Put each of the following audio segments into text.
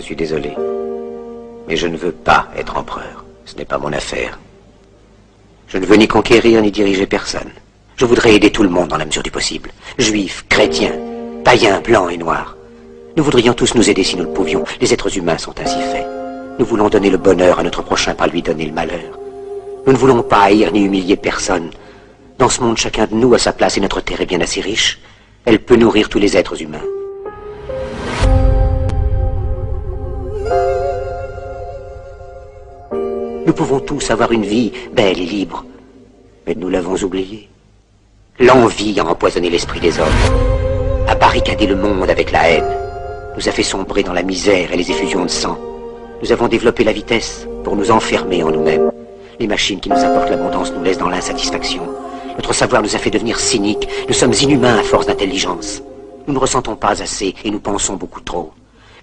suis désolé. Mais je ne veux pas être empereur. Ce n'est pas mon affaire. Je ne veux ni conquérir ni diriger personne. Je voudrais aider tout le monde dans la mesure du possible. Juifs, chrétiens, païens, blancs et noirs. Nous voudrions tous nous aider si nous le pouvions. Les êtres humains sont ainsi faits. Nous voulons donner le bonheur à notre prochain, pas lui donner le malheur. Nous ne voulons pas haïr ni humilier personne. Dans ce monde, chacun de nous a sa place et notre terre est bien assez riche. Elle peut nourrir tous les êtres humains. Nous pouvons tous avoir une vie belle et libre. Mais nous l'avons oublié. L'envie a empoisonné l'esprit des hommes, a barricadé le monde avec la haine, nous a fait sombrer dans la misère et les effusions de sang. Nous avons développé la vitesse pour nous enfermer en nous-mêmes. Les machines qui nous apportent l'abondance nous laissent dans l'insatisfaction. Notre savoir nous a fait devenir cyniques. Nous sommes inhumains à force d'intelligence. Nous ne ressentons pas assez et nous pensons beaucoup trop.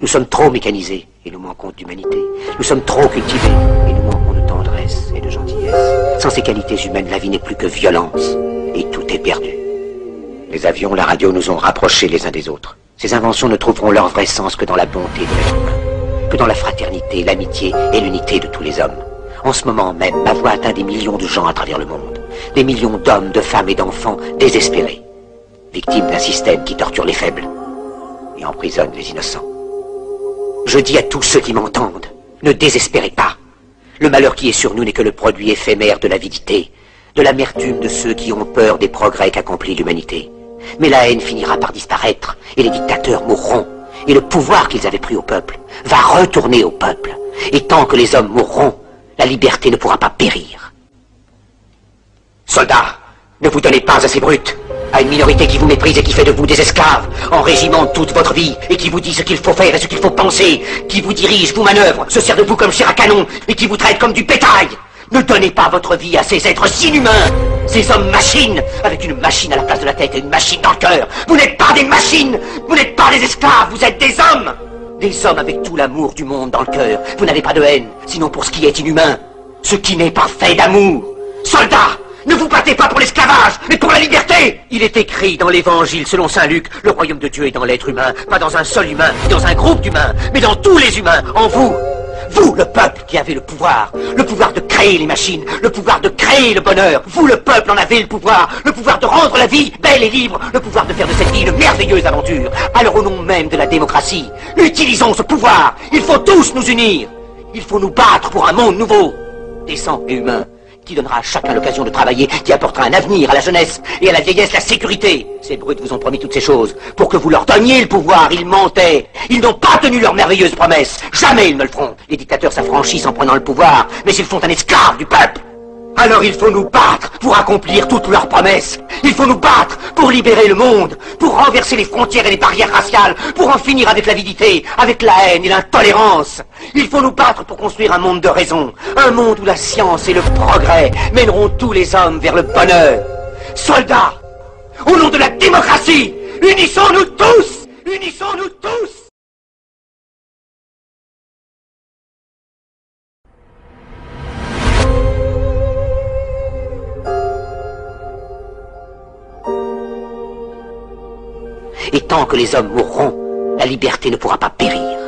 Nous sommes trop mécanisés et nous manquons d'humanité. Nous sommes trop cultivés et nous manquons de tendresse et de gentillesse. Sans ces qualités humaines, la vie n'est plus que violence et tout est perdu. Les avions, la radio nous ont rapprochés les uns des autres. Ces inventions ne trouveront leur vrai sens que dans la bonté de l'être humain, que dans la fraternité, l'amitié et l'unité de tous les hommes. En ce moment même, ma voix atteint des millions de gens à travers le monde. Des millions d'hommes, de femmes et d'enfants désespérés, victimes d'un système qui torture les faibles et emprisonne les innocents. Je dis à tous ceux qui m'entendent, ne désespérez pas. Le malheur qui est sur nous n'est que le produit éphémère de l'avidité, de l'amertume de ceux qui ont peur des progrès qu'accomplit l'humanité. Mais la haine finira par disparaître, et les dictateurs mourront, et le pouvoir qu'ils avaient pris au peuple va retourner au peuple. Et tant que les hommes mourront, la liberté ne pourra pas périr. Soldats, ne vous donnez pas à ces brutes, à une minorité qui vous méprise et qui fait de vous des esclaves, en régiment toute votre vie, et qui vous dit ce qu'il faut faire et ce qu'il faut penser, qui vous dirige, vous manœuvre, se sert de vous comme chair à canon, et qui vous traite comme du bétail. Ne donnez pas votre vie à ces êtres inhumains, ces hommes-machines, avec une machine à la place de la tête et une machine dans le cœur. Vous n'êtes pas des machines, vous n'êtes pas des esclaves, vous êtes des hommes. Des hommes avec tout l'amour du monde dans le cœur. Vous n'avez pas de haine, sinon pour ce qui est inhumain, ce qui n'est pas fait d'amour. Soldats, ne vous battez pas pour l'esclavage, mais pour la liberté. Il est écrit dans l'évangile selon saint Luc, le royaume de Dieu est dans l'être humain, pas dans un seul humain, ni dans un groupe d'humains, mais dans tous les humains, en vous. Vous, le peuple qui avez le pouvoir de créer les machines, le pouvoir de créer le bonheur. Vous, le peuple, en avez le pouvoir de rendre la vie belle et libre, le pouvoir de faire de cette vie une merveilleuse aventure. Alors au nom même de la démocratie, utilisons ce pouvoir. Il faut tous nous unir. Il faut nous battre pour un monde nouveau, décent et humain, qui donnera à chacun l'occasion de travailler, qui apportera un avenir à la jeunesse et à la vieillesse la sécurité. Ces brutes vous ont promis toutes ces choses pour que vous leur donniez le pouvoir. Ils mentaient. Ils n'ont pas tenu leurs merveilleuses promesses. Jamais ils ne le feront. Les dictateurs s'affranchissent en prenant le pouvoir, mais ils font un esclave du peuple. Alors il faut nous battre pour accomplir toutes leurs promesses. Il faut nous battre pour libérer le monde, pour renverser les frontières et les barrières raciales, pour en finir avec l'avidité, avec la haine et l'intolérance. Il faut nous battre pour construire un monde de raison, un monde où la science et le progrès mèneront tous les hommes vers le bonheur. Soldats, au nom de la démocratie, unissons-nous tous! Unissons-nous tous! Et tant que les hommes mourront, la liberté ne pourra pas périr.